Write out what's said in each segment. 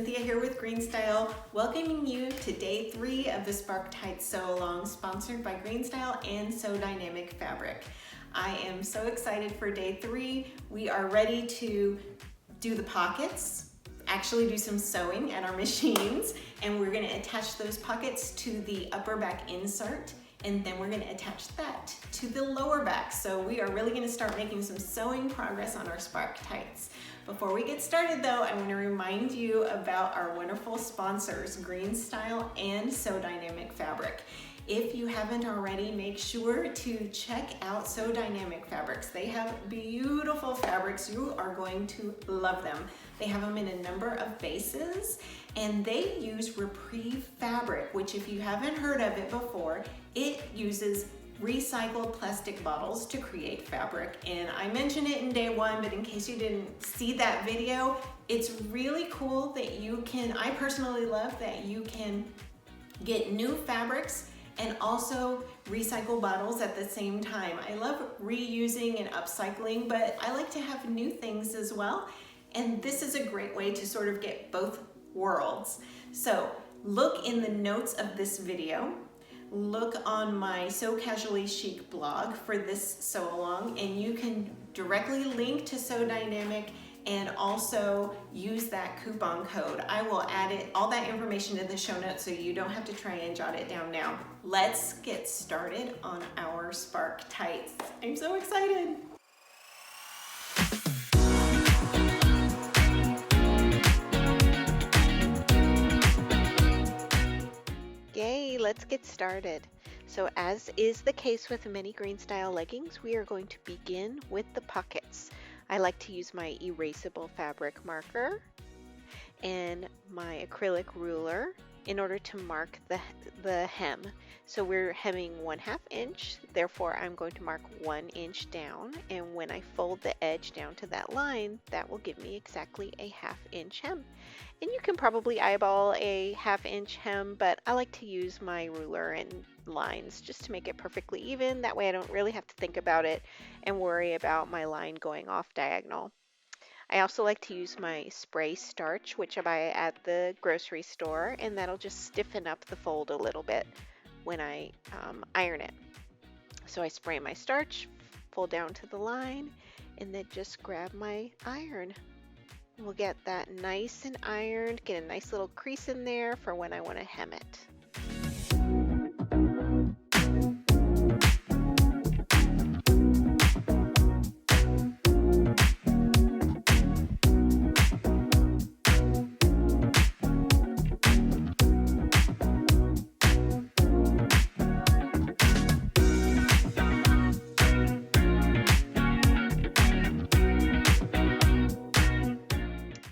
Cynthia here with Greenstyle, welcoming you to day 3 of the Spark Tight Sew Along, sponsored by Greenstyle and Sew Dynamic Fabric. I am so excited for day 3. We are ready to do the pockets, actually do some sewing at our machines, and we're going to attach those pockets to the upper back insert, and then we're going to attach that to the lower back. So we are really going to start making some sewing progress on our Spark Tights. Before we get started though, I want to remind you about our wonderful sponsors, Greenstyle and Sew Dynamic Fabric. If you haven't already, make sure to check out Sew Dynamic Fabrics. They have beautiful fabrics. You are going to love them. They have them in a number of bases, and they use Reprieve fabric, which if you haven't heard of it before, it uses recycled plastic bottles to create fabric. And I mentioned it in day 1, but in case you didn't see that video, it's really cool that you can, I personally love that you can get new fabrics and also recycle bottles at the same time. I love reusing and upcycling, but I like to have new things as well. And this is a great way to sort of get both worlds. So look in the notes of this video. Look on my Sew Casually Chic blog for this sew along, and you can directly link to Sew Dynamic and also use that coupon code. I will add all that information to the show notes so you don't have to try and jot it down now. Let's get started on our Spark Tights. I'm so excited. Yay, let's get started. So as is the case with many Greenstyle leggings, we are going to begin with the pockets. I like to use my erasable fabric marker and my acrylic ruler in order to mark the hem. So we're hemming 1/2 inch, therefore I'm going to mark 1 inch down, and when I fold the edge down to that line, that will give me exactly a 1/2 inch hem. And you can probably eyeball a 1/2 inch hem, but I like to use my ruler and lines just to make it perfectly even. That way I don't really have to think about it and worry about my line going off diagonal. I also like to use my spray starch, which I buy at the grocery store, and that'll just stiffen up the fold a little bit when I iron it. So I spray my starch, fold down to the line, and then just grab my iron. We'll get that nice and ironed, get a nice little crease in there for when I want to hem it.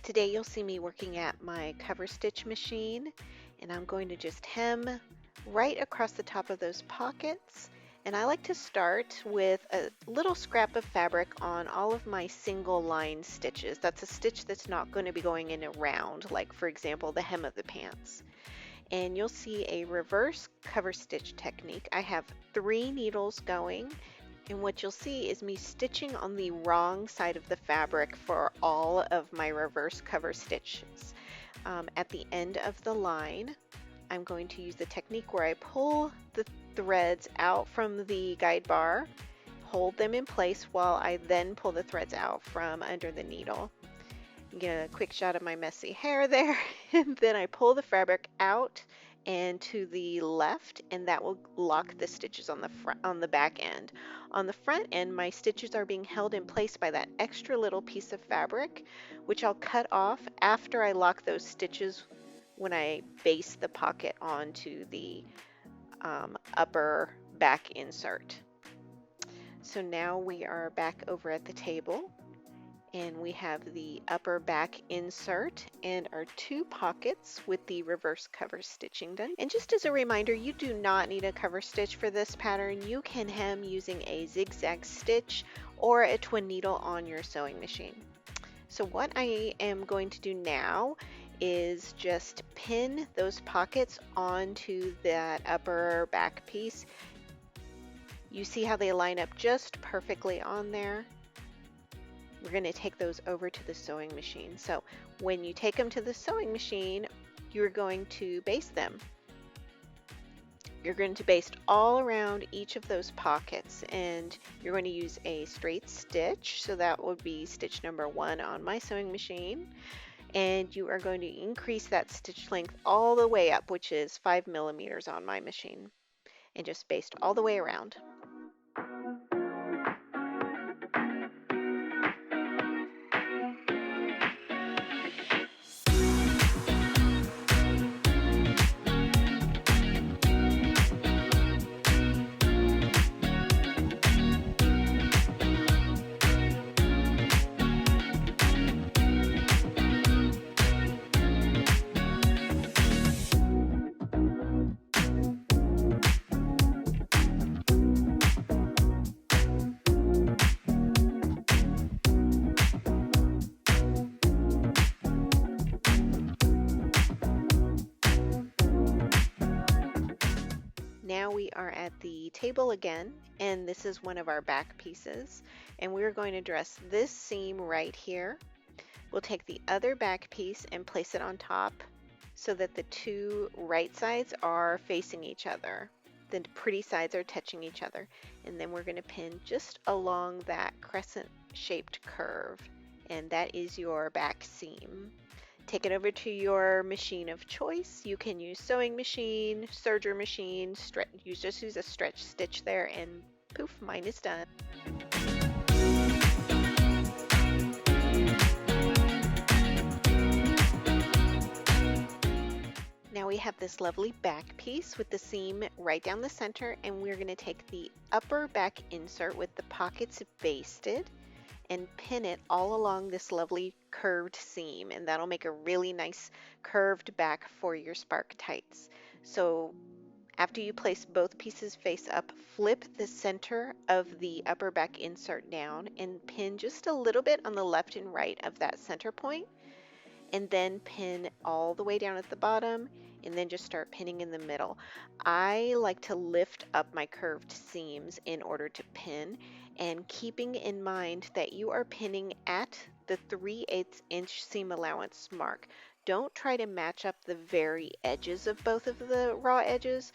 Today you'll see me working at my cover stitch machine, and I'm going to just hem right across the top of those pockets. And I like to start with a little scrap of fabric on all of my single line stitches. That's a stitch that's not going to be going in a round, like for example the hem of the pants. And you'll see a reverse cover stitch technique. I have 3 needles going, and what you'll see is me stitching on the wrong side of the fabric for all of my reverse cover stitches. At the end of the line, I'm going to use the technique where I pull the threads out from the guide bar, hold them in place while I then pull the threads out from under the needle. You get a quick shot of my messy hair there, and then I pull the fabric out and to the left, and that will lock the stitches on the front, on the back end. On the front end, my stitches are being held in place by that extra little piece of fabric, which I'll cut off after I lock those stitches when I baste the pocket onto the upper back insert. So now we are back over at the table, and we have the upper back insert and our 2 pockets with the reverse cover stitching done. And just as a reminder, you do not need a cover stitch for this pattern. You can hem using a zigzag stitch or a twin needle on your sewing machine. So what I am going to do now is just pin those pockets onto that upper back piece. You see how they line up just perfectly on there. we're going to take those over to the sewing machine. So when you take them to the sewing machine, you're going to baste them. You're going to baste all around each of those pockets, and you're going to use a straight stitch. So that would be stitch number 1 on my sewing machine. And you are going to increase that stitch length all the way up, which is 5 millimeters on my machine, and just baste all the way around. Now we are at the table again, and this is one of our back pieces, and we're going to dress this seam right here. We'll take the other back piece and place it on top so that the two right sides are facing each other. The pretty sides are touching each other, and then we're going to pin just along that crescent shaped curve, and that is your back seam. Take it over to your machine of choice. You can use sewing machine, serger machine, just use a stretch stitch there, and poof, mine is done. Now we have this lovely back piece with the seam right down the center, and we're going to take the upper back insert with the pockets basted and pin it all along this lovely curved seam, and that'll make a really nice curved back for your Spark tights. So after you place both pieces face up, flip the center of the upper back insert down and pin just a little bit on the left and right of that center point, and then pin all the way down at the bottom, and then just start pinning in the middle. I like to lift up my curved seams in order to pin, and keeping in mind that you are pinning at the 3/8 inch seam allowance mark. Don't try to match up the very edges of both of the raw edges.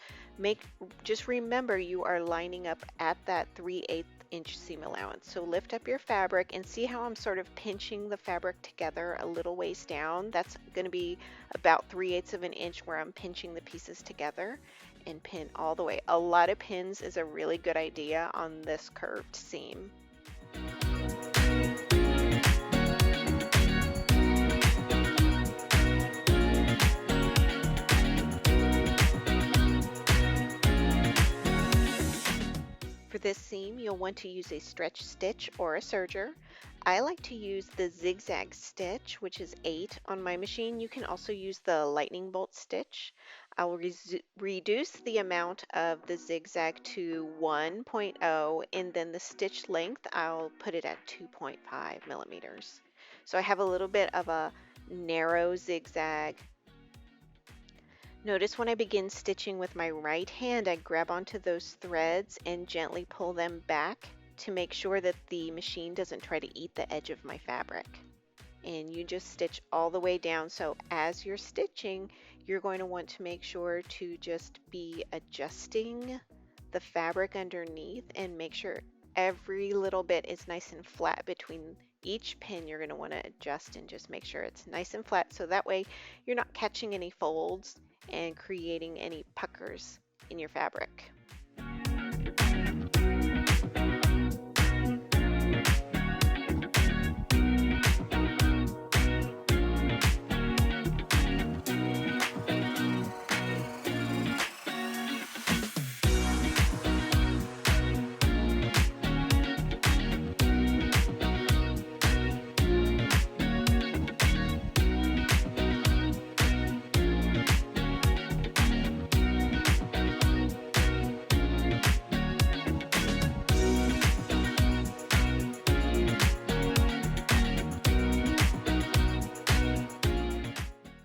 Just remember you are lining up at that 3/8 inch seam allowance. So lift up your fabric and see how I'm sort of pinching the fabric together a little ways down. That's going to be about 3/8 of an inch where I'm pinching the pieces together, and pin all the way. A lot of pins is a really good idea on this curved seam. For this seam, you'll want to use a stretch stitch or a serger. I like to use the zigzag stitch, which is 8 on my machine. You can also use the lightning bolt stitch. I will reduce the amount of the zigzag to 1.0, and then the stitch length, I'll put it at 2.5 millimeters. So I have a little bit of a narrow zigzag. Notice when I begin stitching with my right hand, I grab onto those threads and gently pull them back to make sure that the machine doesn't try to eat the edge of my fabric. And you just stitch all the way down. So as you're stitching, you're going to want to make sure to just be adjusting the fabric underneath and make sure every little bit is nice and flat between each pin. You're going to want to adjust and just make sure it's nice and flat, so that way you're not catching any folds and creating any puckers in your fabric.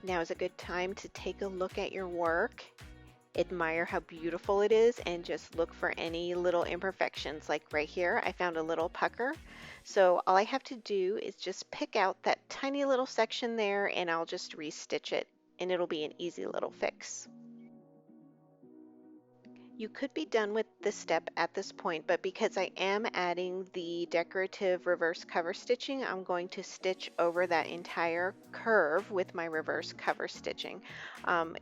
Now is a good time to take a look at your work admire how beautiful it is and just look for any little imperfections. Like right here, I found a little pucker. So all I have to do is just pick out that tiny little section there and I'll just restitch it and it'll be an easy little fix. You could be done with this step at this point, but because I am adding the decorative reverse cover stitching, I'm going to stitch over that entire curve with my reverse cover stitching.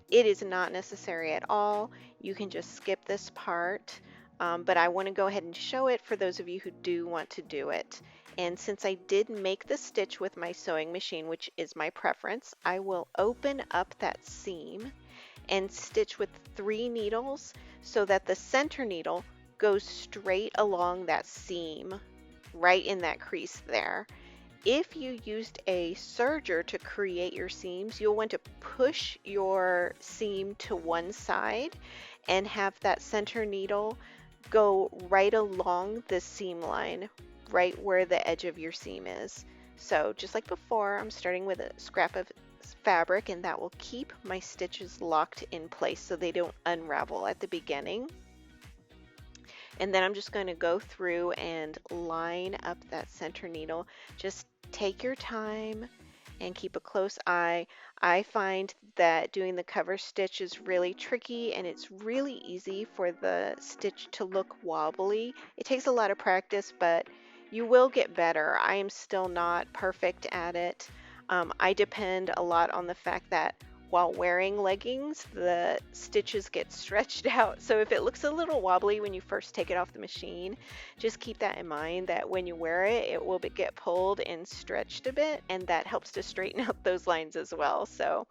It is not necessary at all. You can just skip this part, but I want to go ahead and show it for those of you who do want to do it. And since I did make the stitch with my sewing machine, which is my preference, I will open up that seam and stitch with 3 needles so that the center needle goes straight along that seam right in that crease there. If you used a serger to create your seams, you'll want to push your seam to one side and have that center needle go right along the seam line, right where the edge of your seam is. So just like before, I'm starting with a scrap of fabric and that will keep my stitches locked in place so they don't unravel at the beginning. And then I'm just going to go through and line up that center needle. Just take your time and keep a close eye. I find that doing the cover stitch is really tricky and it's really easy for the stitch to look wobbly. It takes a lot of practice, but you will get better. I am still not perfect at it. I depend a lot on the fact that while wearing leggings, the stitches get stretched out. So if it looks a little wobbly when you first take it off the machine, just keep that in mind that when you wear it, it will get pulled and stretched a bit, and that helps to straighten out those lines as well. So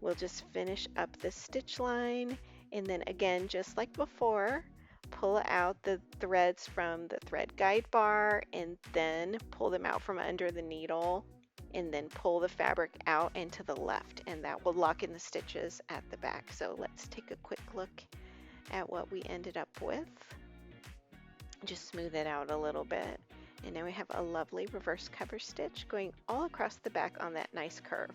we'll just finish up the stitch line, and then again, just like before, pull out the threads from the thread guide bar and then pull them out from under the needle and then pull the fabric out and to the left, and that will lock in the stitches at the back. So let's take a quick look at what we ended up with. Just smooth it out a little bit. And now we have a lovely reverse cover stitch going all across the back on that nice curve.